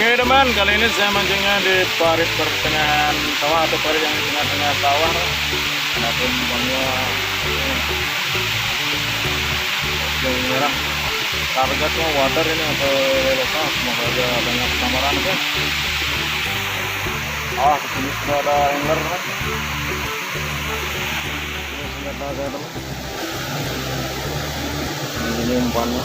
Oke teman, kali ini saya mancingnya di parit pertengahan sawah atau parit yang di tengah-tengah sawah. Ada umpannya yang merah. Targetnya water ini atau lokal, semoga aja banyak samaran kan. Di sini sudah ada angler kan. Ini senjata saya teman. Ini umpannya.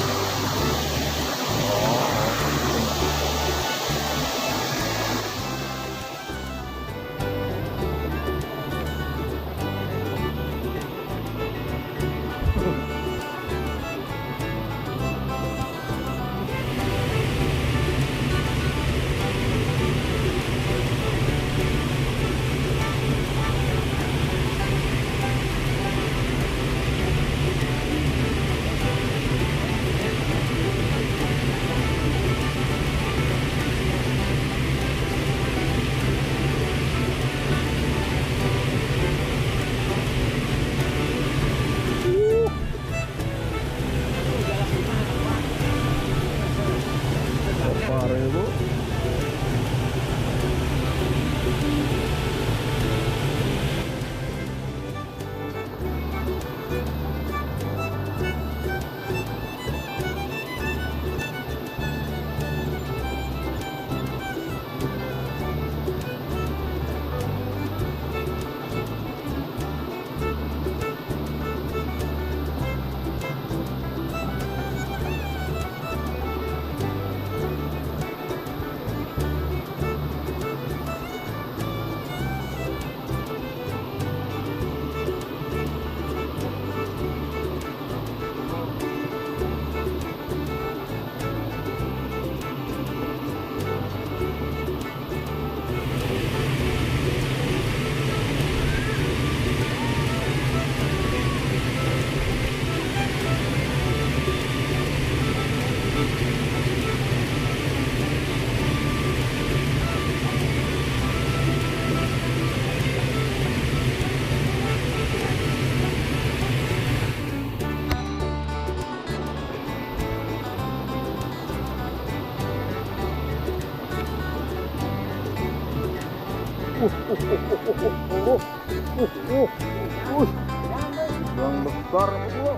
Udang besar ini bro.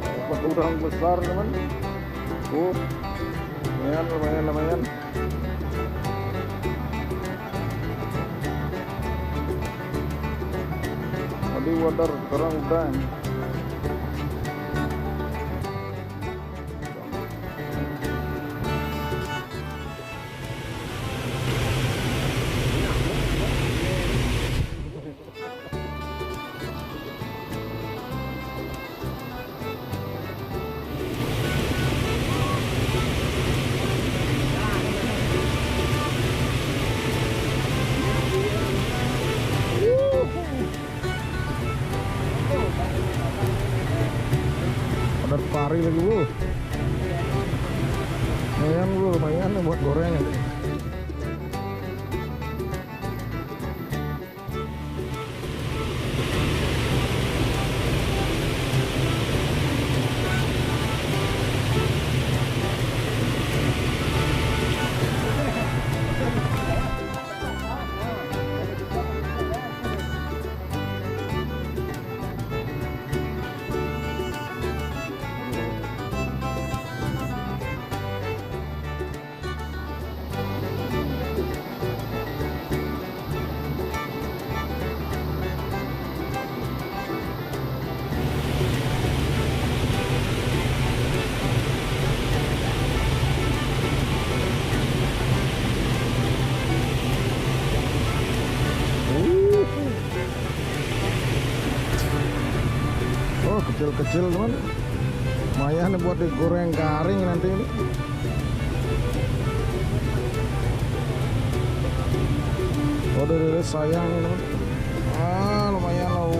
Dapat udang besar teman. Lumayan. Tadi water, sekarang udang. Ada pari lagi bro. Lumayan nih buat goreng. Kecil-kecil teman, lumayan buat digoreng garing nanti ini. Udah sayang teman. Lumayan loh.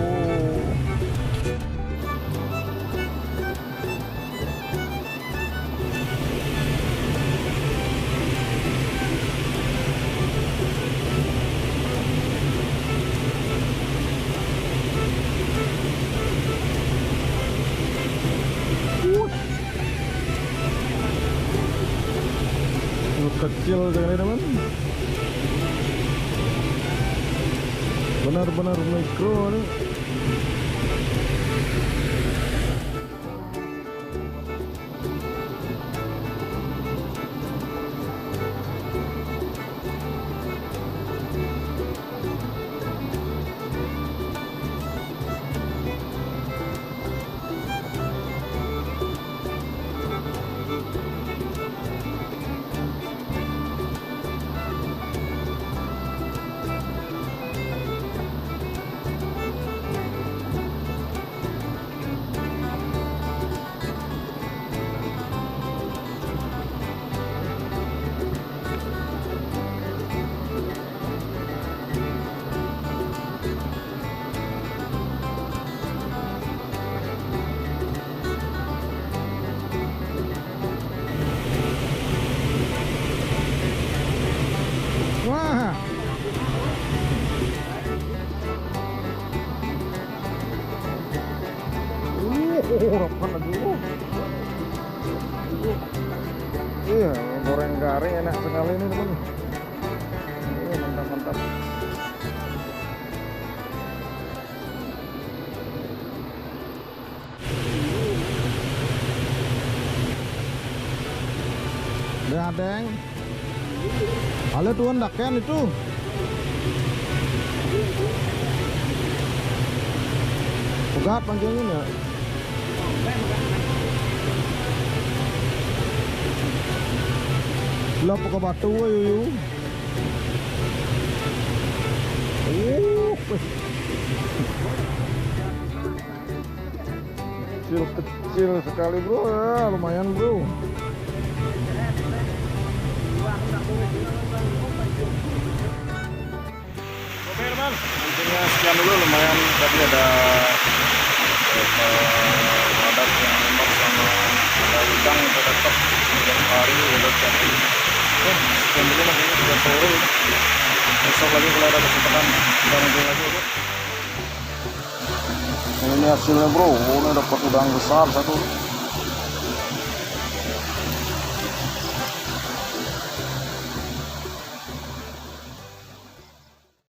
Benar-benar mikro nih. Wah. Rapat dulu. Iya, goreng garing enak sekali ini teman. Mantap-mantap. Adeng. Halo tuan daken itu. Pegat pancingin ya. Lah ke batu yuyu. Kecil sekali bro, ya, lumayan bro. Oke teman, mancingnya sekian dulu, lumayan tadi ada wadah yang nembak sama ada udang yang dapat udang pari, udah jadi. Sekian dulu mancingnya sudah sore. Besok lagi kalau ada kesempatan kita mancing lagi bro. Ini hasilnya bro, ini dapat udang besar satu.